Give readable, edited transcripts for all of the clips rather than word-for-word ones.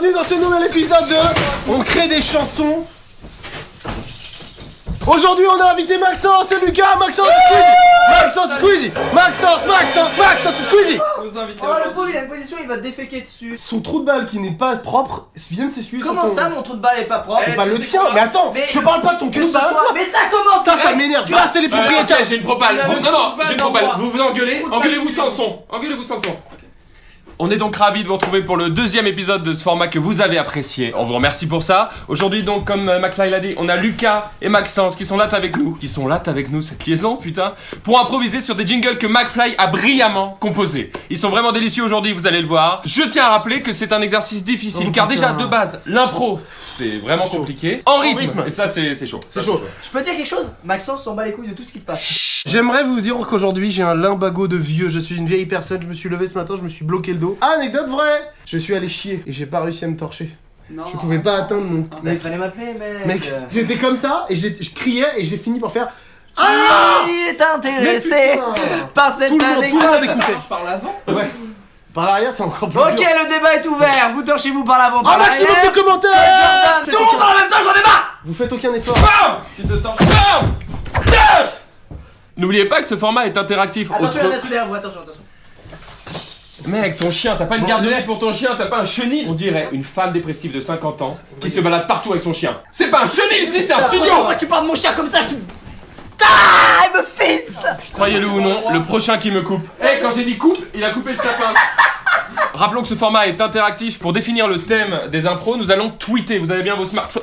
bienvenue dans ce nouvel épisode de On crée des chansons. Aujourd'hui on a invité Maxence et Lucas, Maxence et Squeezie. Maxence et Squeezie. Vous invitez. Oh le pauvre il a une position, il va te déféquer dessus. Son trou de balle qui n'est pas propre vient de s'essuyer. Comment ça mon trou de balle est pas propre? C'est pas le tien, mais attends, je parle pas de ton trou de balle. Mais ça commence. Ça m'énerve, ça c'est les propriétaires. Ok, j'ai une propale. Non, j'ai une propale. Vous vous engueulez, engueulez-vous sans son. Engueulez-vous sans son. On est donc ravis de vous retrouver pour le deuxième épisode de ce format que vous avez apprécié. On vous remercie pour ça. Aujourd'hui donc, comme McFly l'a dit, on a Lucas et Maxence qui sont là avec nous. Cette liaison, putain. Pour improviser sur des jingles que McFly a brillamment composés. Ils sont vraiment délicieux aujourd'hui, vous allez le voir. Je tiens à rappeler que c'est un exercice difficile, car déjà, de base, l'impro, c'est vraiment compliqué. En rythme. Et ça, c'est chaud. C'est chaud. Je peux te dire quelque chose? Maxence s'en bat les couilles de tout ce qui se passe. J'aimerais vous dire qu'aujourd'hui j'ai un limbago de vieux, je suis une vieille personne, je me suis levé ce matin, je me suis bloqué le dos. Anecdote vraie! Je suis allé chier et j'ai pas réussi à me torcher. Non. Je pouvais pas atteindre mon... Mais fallait m'appeler Mec, j'étais comme ça et je criais et j'ai fini par faire... Qui est intéressé par cette Tout le monde anecdote? écoutait. Je parle avant. Ouais. Par l'arrière c'est encore plus Ok, dur. le débat est ouvert. Vous torchez-vous par l'avant, par Un maximum l'arrière. de commentaires! Jordan, tout le monde parle en même temps, j'en ai marre. Vous faites aucun effort. Bam! Tu te torches. Bam! Dash! N'oubliez pas que ce format est interactif. Attention, il y en a sous derrière vous, attention. Mec, ton chien, t'as pas une garde de pour ton chien, t'as pas un chenil. On dirait une femme dépressive de 50 ans qui se balade partout avec son chien. C'est pas un chenil ici, c'est un studio! Pourquoi tu parles de mon chien comme ça? Ah, il me fiste. Croyez-le ou non, le prochain qui me coupe. Quand j'ai dit coupe, il a coupé le sapin. Rappelons que ce format est interactif. Pour définir le thème des impros, nous allons tweeter. Vous avez bien vos smartphones.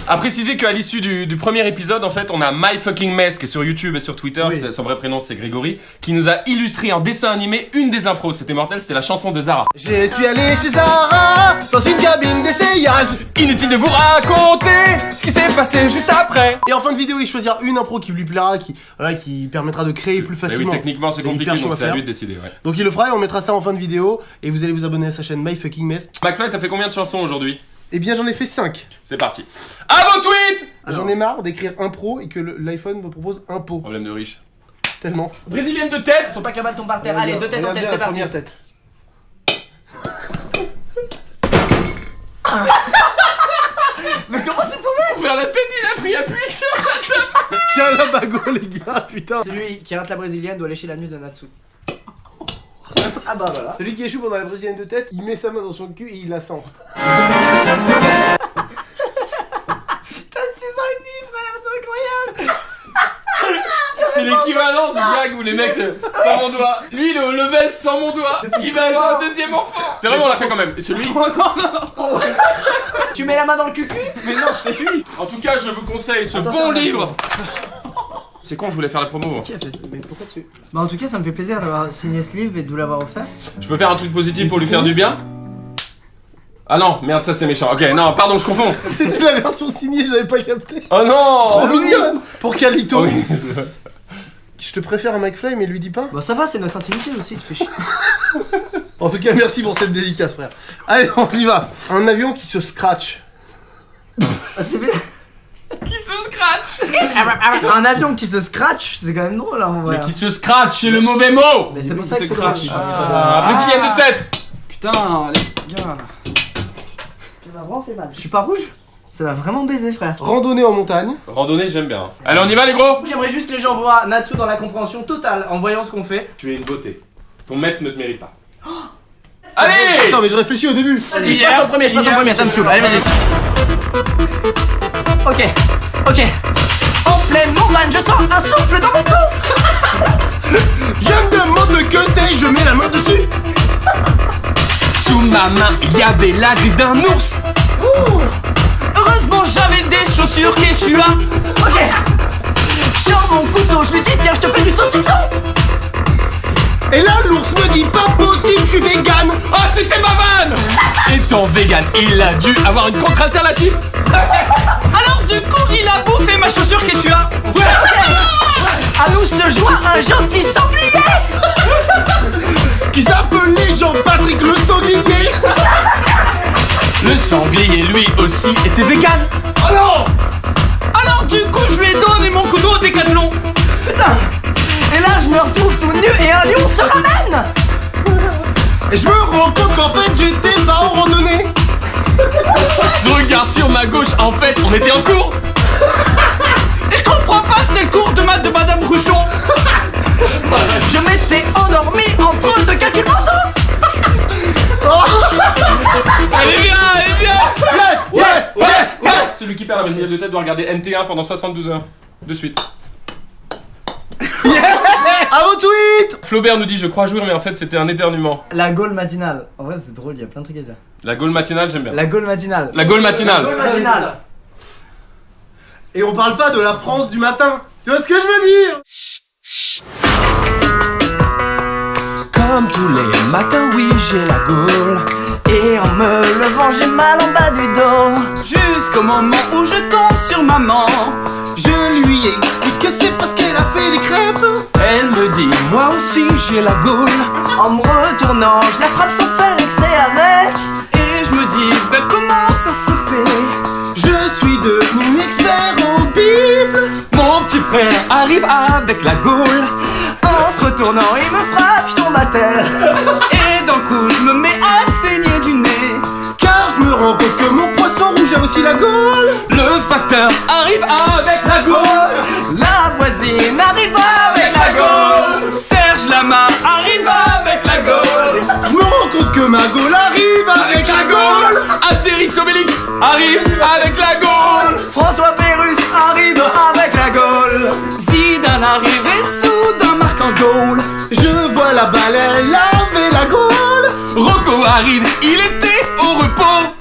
À préciser qu'à l'issue du premier épisode, en fait, on a My Fucking Mess qui est sur YouTube et sur Twitter. Oui. Son vrai prénom c'est Grégory, qui nous a illustré en dessin animé une des impros. C'était mortel, c'était la chanson de Zara. Je suis allé chez Zara dans une cabine d'essayage. Inutile de vous raconter ce qui s'est passé juste après. Et en fin de vidéo, il choisira une impro qui lui plaira, qui permettra de créer plus Mais facilement. oui, techniquement c'est compliqué, hyper chaud donc à c'est à faire. lui de décider. Ouais. Donc il le fera et on mettra ça en fin de vidéo. Et vous allez vous abonner à sa chaîne My Fucking Mess. McFly, t'as fait combien de chansons aujourd'hui? Eh bien j'en ai fait 5. C'est parti. À vos tweets! J'en ai marre d'écrire impro et que l'iPhone me propose impôt. Problème de riche. Tellement. Brésilienne de tête! Faut pas que la balle tombe par terre. Allez, deux têtes en Regarde tête, bien c'est la parti. première tête. Mais comment c'est tombé? Pour faire la tête, il a pris appui sur la table. J'ai un limbago les gars, putain. Celui qui rate la brésilienne doit lécher l'anus de Natsu. Ah bah voilà. Celui qui échoue pendant la brésilienne de tête, il met sa main dans son cul et il la sent. T'as 6 ans et demi frère, c'est incroyable. C'est l'équivalent du gag où les mecs sans mon doigt. Lui il est au level sans mon doigt. Il va avoir un deuxième enfant. C'est vrai, on l'a fait quand même. Et celui. Tu mets la main dans le cucu? Mais non, c'est lui. En tout cas, je vous conseille ce Attention, bon Natsu. livre. C'est con, je voulais faire la promo. Qui a fait ça? Mais pourquoi tu... Bah en tout cas ça me fait plaisir d'avoir signé ce livre et de vous l'avoir offert. Je peux faire un truc positif pour lui faire du bien? Ah non, merde, ça c'est méchant. Ok, non, pardon, je confonds. C'était la version signée, j'avais pas capté. Oh non! Oh mignonne. Pour Calito. Oh oui, c'est vrai. Je te préfère à McFly mais lui dis pas. Bah ça va, c'est notre intimité aussi, tu fais chier. En tout cas merci pour cette dédicace frère. Allez on y va. Un avion qui se scratch. Ah, c'est bien. Qui se scratch? Un avion qui se scratch, c'est quand même drôle en vrai. Mais qui se scratch, c'est le mauvais mot! Mais c'est pour ça que c'est scratch. drôle. Ah, brésilienne de tête! Putain, les gars. Ça m'a vraiment fait mal. Je suis pas rouge? Ça m'a vraiment baisé frère. Randonnée en montagne. Randonnée, j'aime bien. Allez, on y va les gros! J'aimerais juste que les gens voient Natsu dans la compréhension totale en voyant ce qu'on fait. Tu es une beauté. Ton maître ne te mérite pas. Allez! Attends mais je réfléchis au début. Vas-y, je passe en premier, ça me saoule. Allez, vas-y. Ok. En pleine montagne, je sens un souffle dans mon cou. Je me demande que c'est, je mets la main dessus. Sous ma main, il y avait la griffe d'un ours. Heureusement, j'avais des chaussures Quechua. Ok. Sur mon couteau, je lui dis tiens, je te fais du saucisson. Et là l'ours me dit pas possible, je suis vegan. Oh, c'était ma vanne! Étant vegan, il a dû avoir une contre-alternative. Alors du coup, il a bouffé ma chaussure Quechua. À nous se joint un gentil sanglier. Qui s'appelait Jean-Patrick le sanglier. Le sanglier, lui aussi, était vegan. Oh non. Alors du coup, je lui ai donné mon couteau au Décathlon. Putain. Et là, je me retrouve tout nu et un lion se ramène. Et je me rends compte qu'en fait j'étais pas en randonnée. ma gauche, en fait, on était en cours. Et je comprends pas, c'était le cours de maths de Madame Bruchon. Je m'étais endormi entre deux calculs mentaux. Allez viens. Yes. Celui qui perd la bagnole de tête doit regarder NT1 pendant 72 heures. De suite. À vos tweets. Flaubert nous dit je crois jouir mais en fait c'était un éternuement. La Gaule matinale. En vrai, c'est drôle, il y a plein de trucs à dire. La Gaule matinale j'aime bien. La Gaule matinale. La Gaule matinale. Gaule matinale. Et on parle pas de la France du matin. Tu vois ce que je veux dire? Comme tous les matins, oui, j'ai la gaule. Et en me levant, j'ai mal en bas du dos. Jusqu'au moment où je tombe sur maman. Je lui explique que c'est parce qu'elle a fait des crêpes. Elle me dit, moi aussi, j'ai la gaule. En me retournant, je la frappe sans faire exprès avec. Et je me dis, ben comment ça se fait? Je suis devenu expert en bifle. Mon petit frère arrive avec la gaule. En se retournant, il me frappe, je tombe à terre. Et d'un coup, je me mets à saigner du nez. Car je me rends compte que mon poisson rouge a aussi la gaule. Le facteur arrive avec la gaule. La voisine arrive avec la gaule. Serge Lama arrive avec la gaule. Je me rends compte que ma gaule arrive avec la gaule. Astérix Obélix arrive avec la gaule. François Pérus arrive avec la gaule. Zidane arrive et soudain marque en goal. Je vois la balle, elle avait la gaule. Rocco arrive, il était au repos.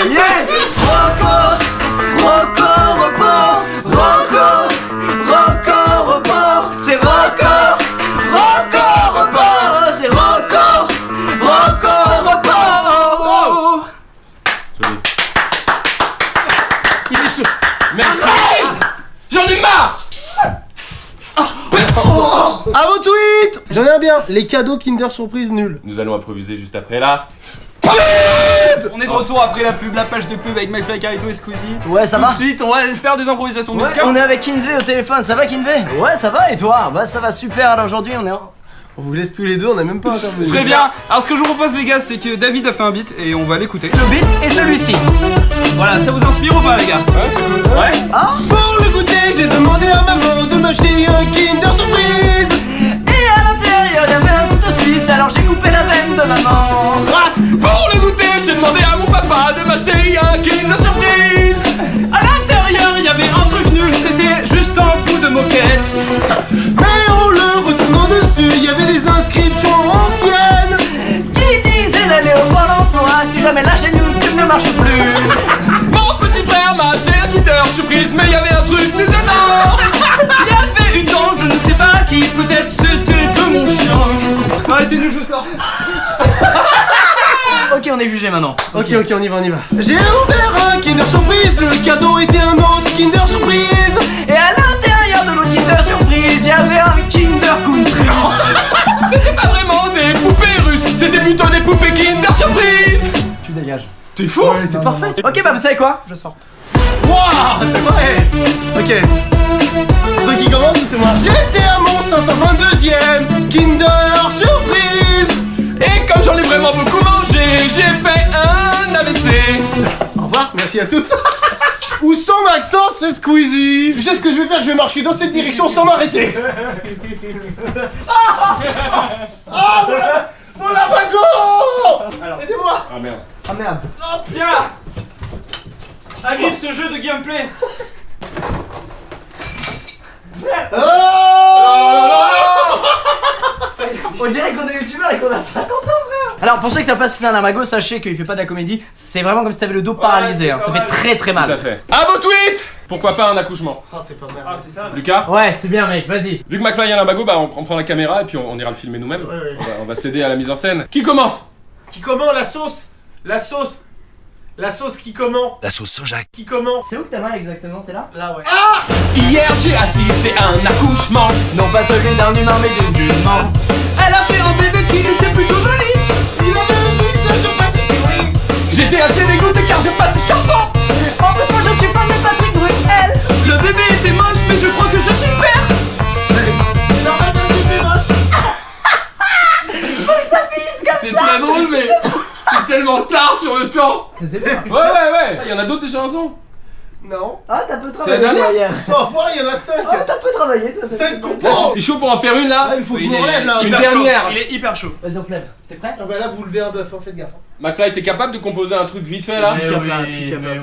Yeah! Rocco, Rocco, repos. Rocco, Rocco, repos. C'est Rocco, Rocco, repos. C'est Rocco, Rocco, repos. Merci. J'en ai marre. À vos tweets. J'en ai un bien. Les cadeaux Kinder Surprise nuls. Nous allons improviser juste après là. On est de retour après la pub, la page de pub avec McFly, Carito et Squeezie. Ouais, ça Tout va? de suite, on va faire des improvisations Ouais, musicales. on est avec Kinvey au téléphone, ça va Kinvey? Ouais, ça va et toi? Bah ça va super, alors aujourd'hui on est en... On vous laisse tous les deux, on a même pas intervenu. Très bien. Alors ce que je vous propose les gars, c'est que David a fait un beat et on va l'écouter. Le beat et celui-ci. Voilà, ça vous inspire ou pas les gars? Ouais, c'est cool. Ouais. Pour le goûter, j'ai demandé à maman de m'acheter un Kinder Surprise. Et à l'intérieur, y'avait un couteau suisse, alors j'ai coupé la veine de maman. Droite. Pour le goûter, j'ai demandé à mon papa de m'acheter un Kinder Surprise. À l'intérieur, il y avait un truc nul, c'était juste un bout de moquette. Mais en le retournant dessus, il y avait des inscriptions anciennes. Qui disait d'aller au Pôle emploi si jamais la chaîne YouTube ne marche plus? Mon petit frère m'a acheté un Kinder Surprise, mais il y avait un truc nul dedans. Il y avait une dent, je ne sais pas qui, peut-être c'était de mon chien. Arrêtez de jouer ça. Ok, on est jugé maintenant. Ok, on y va, J'ai ouvert un Kinder Surprise, le cadeau était un autre Kinder Surprise. Et à l'intérieur de l'autre Kinder Surprise, y'avait un Kinder Country. C'était pas vraiment des poupées russes, c'était plutôt des poupées Kinder Surprise. Tu dégages. T'es fou? Elle était parfaite. Ok, bah vous savez quoi? Je sors. Waouh, c'est vrai. Ok. Donc qui commence ou c'est moi? J'étais à mon 522ème Kinder Surprise. Et comme j'en ai vraiment beaucoup mangé, j'ai fait un AVC. Au revoir, merci à tous. Ou sans Maxence, c'est Squeezie. Tu sais ce que je vais faire? Je vais marcher dans cette direction sans m'arrêter. Ah, mon labago. Aidez-moi. Ah merde. Ah merde. Tiens, agrippe ce jeu de gameplay. On dirait qu'on est youtubeur et qu'on a 50 ans, frère. Alors pour ceux qui savent pas ce que c'est un Amago, sachez qu'il fait pas de la comédie. C'est vraiment comme si t'avais le dos paralysé, hein. Ça fait très très Tout à mal. fait. À vos tweets. Pourquoi pas un accouchement? Ah, c'est pas mal. Ah, c'est ça. Lucas? Ouais, c'est bien mec, vas-y. Vu que McFly a un bago, bah on prend la caméra et puis on ira le filmer nous-mêmes. Ouais. On va s'aider à la mise en scène. Qui commence? Qui comment la sauce? La sauce. La sauce qui comment? La sauce soja. Qui comment? C'est où que t'as mal exactement, c'est là? Là, ouais. Hier j'ai assisté à un accouchement. Non pas celui d'un humain mais d'une jument. Elle a fait un bébé qui était plutôt joli. Il avait un visage de Patrick Fiori. J'étais assez dégoûté car je passe cette chanson. En plus, moi je suis fan de Patrick Bruel. Le bébé était moche, mais je crois que je suis père. C'est normal parce que c'est moche. Faut que ça finisse comme C'est très drôle mais c'est tellement tard sur le temps. C'était bien. Ouais. Il y en a d'autres des chansons. Non. Ah, t'as peu C'est travaillé la dernière toi, hier. Oh, voilà, il y en a 5. Ah, t'as peu travaillé toi. 5 Là, coupons. t'es chaud pour en faire une là? Ah, il faut que je Il me est relève là. Une hyper dernière. chaud. Il est hyper chaud. Vas-y, on te lève. T'es prêt? Ah bah là, vous levez un bœuf, faites gaffe. McFly, t'es capable de composer un truc vite fait là? Je suis capable, je suis capable.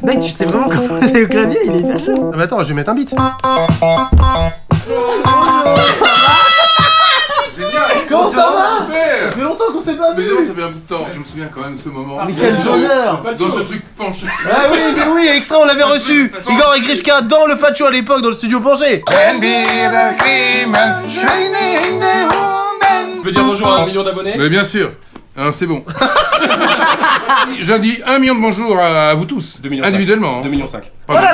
Mec, tu sais vraiment composer au clavier, il est hyper chaud. Ah bah attends, je vais mettre un beat. Comment ça va? Ça fait longtemps qu'on s'est pas Mais vu. non, ça fait un bout de temps, je me souviens quand même de ce moment. Mais quel bonheur. Dans ce truc penché. Ah oui, mais oui, extra, on l'avait reçu. Igor et Grishka dans le Fat Show à l'époque, dans le studio penché. Tu peux dire bonjour à 1 million d'abonnés? Mais bien sûr, hein, c'est bon. J'ai dit 1 million de bonjours à vous tous, 2 millions individuellement. 2 millions 5. Oh là là,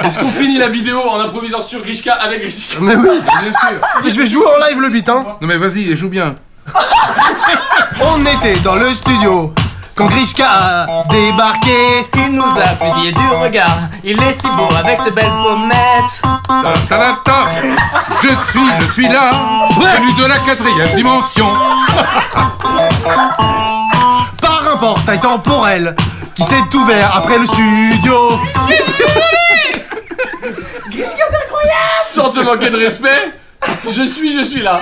Est-ce qu'on finit la vidéo en improvisant sur Grishka avec Grishka? Mais oui. Bien sûr. Je vais jouer en live le beat, hein. Non mais vas-y, joue bien. On était dans le studio quand Grishka a débarqué. Il nous a fusillé du regard. Il est si beau avec ses belles pommettes. Ta-ta-ta-ta. Je suis là, venu de la 4ème dimension. Par un portail temporel qui s'est ouvert après le studio. Sans te manquer de respect, je suis là.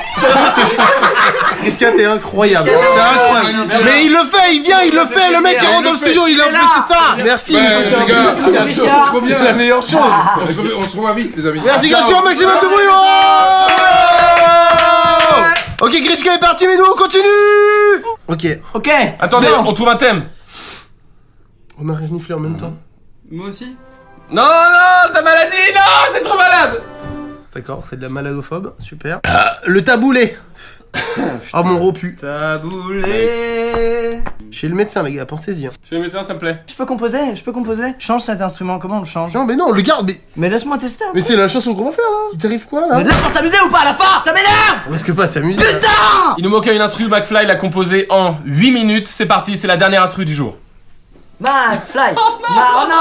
Grishka, t'es incroyable. C'est incroyable. Mais il le fait, il vient, il le fait. Le mec qui rentre dans le studio, il est en plus, c'est ça. Merci. Ouais, les gars, Grishka. trop bien. C'est la meilleure chose. On se revoit vite, les amis. Merci Ciao. Grishka, maximum de bruit. Oh ok, Grishka est parti, mais nous on continue. Ok, Ok. Attendez, Bien. on trouve un thème. on a reniflé en même temps. Moi aussi. Non, ta maladie, non, t'es trop malade. D'accord, c'est de la maladophobe, super. Le taboulé. Oh mon repu. Taboulé. Chez le médecin, les gars, pensez-y. Hein. Chez le médecin, ça me plaît. Je peux composer. Change cet instrument, comment on le change? Non, mais non, le garde, Mais laisse-moi tester un peu. mais c'est la chanson qu'on va faire là. Il t'arrive quoi là? Mais là, pour s'amuser ou pas à la fin? Ça m'énerve! On risque pas de s'amuser. là. Il nous manquait une instru, McFly l'a composée en 8 minutes. C'est parti, c'est la dernière instru du jour. McFly! Oh non!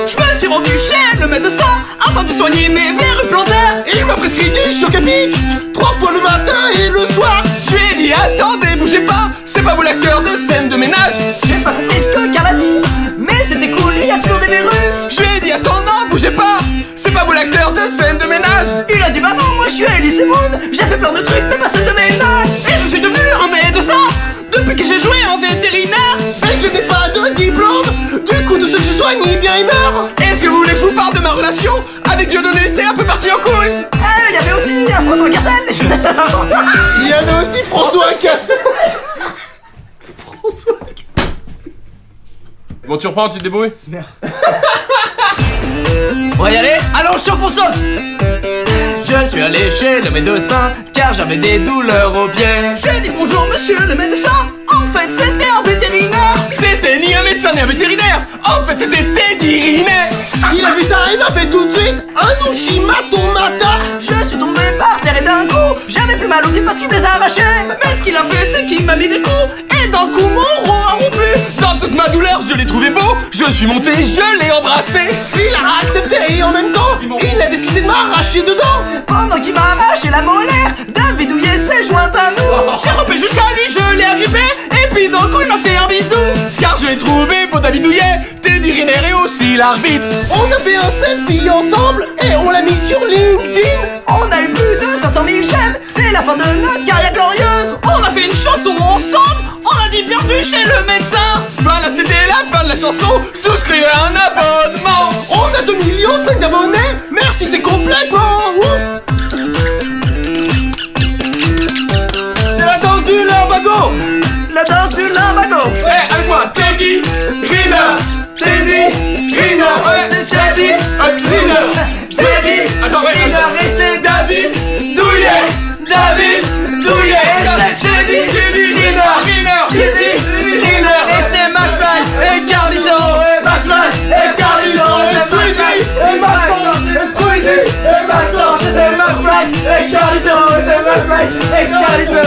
Je me suis rendu chez le médecin afin de soigner mes verrues plantaires. Et il m'a prescrit du choc à pic 3 fois le matin et le soir. Je lui ai dit, attendez, bougez pas, c'est pas vous l'acteur de scène de ménage. J'ai pas compris ce que Carl a dit, mais c'était cool, il y a toujours des verrues. Je lui ai dit, attends, non, bougez pas, c'est pas vous l'acteur de scène de ménage. Il a dit bah non, moi je suis Elise Moon. J'ai fait plein de trucs, mais pas celle de ménage. Et je suis devenu un médecin depuis que j'ai joué en vétérinaire. Mais je n'ai pas de diplôme. Du coup, tous ceux que je soigne, eh bien ils meurent. Est-ce que vous voulez que je vous parle de ma relation avec Dieudonné? C'est un peu parti en couille. Il y avait aussi François Cassel. Il y avait aussi François Cassel. Bon, tu reprends, tu te débrouilles. On va y aller. Allons, chauffe, on saute. Je suis allé chez le médecin car j'avais des douleurs aux pieds. J'ai dit bonjour monsieur le médecin. En fait c'était un vétérinaire. C'était ni un médecin ni un vétérinaire. En fait, c'était Teddy Rinet. Il a vu ça, il m'a fait tout de suite un Ushimatomata. Je suis tombé par terre et d'un coup j'avais plus mal aux pieds parce qu'il me les a arrachés. Mais ce qu'il a fait c'est qu'il m'a mis des coups. Et d'un coup mon roi a rompu. Dans toute ma douleur, je l'ai trouvé beau. Je suis monté, je l'ai embrassé. Il a accepté et en même temps, il a décidé de m'arracher dedans. Pendant qu'il m'a arraché la molaire, David Douillet s'est joint à nous. J'ai rampé jusqu'à lui, je l'ai agrippé. Et puis d'un coup il m'a fait un bisou. Car je l'ai trouvé beau David Douillet. Teddy Riner et aussi l'arbitre. On a fait un selfie ensemble et on l'a mis sur LinkedIn. On a eu plus de 500 000 j'aime. C'est la fin de notre carrière glorieuse. On a fait une chanson ensemble. On a dit bienvenue chez le médecin. Voilà, c'était la fin de la chanson. Souscrivez à un abonnement. On a 2,5 millions d'abonnés. Merci, c'est complètement ouf. C'est la danse du lumbago. La danse du lumbago. Eh, avec moi, Teddy Riner. Teddy Riner. Ouais, Teddy Riner. Teddy Attends, ouais, Riner et c'est David Douillet. David Douillet. Teddy Riner. Teddy Riner et c'est McFly et Carlito. McFly et Carlito et Squeezie et Maxence et Squeezie et Maxence. C'est McFly et Carlito. C'est McFly et Carlito.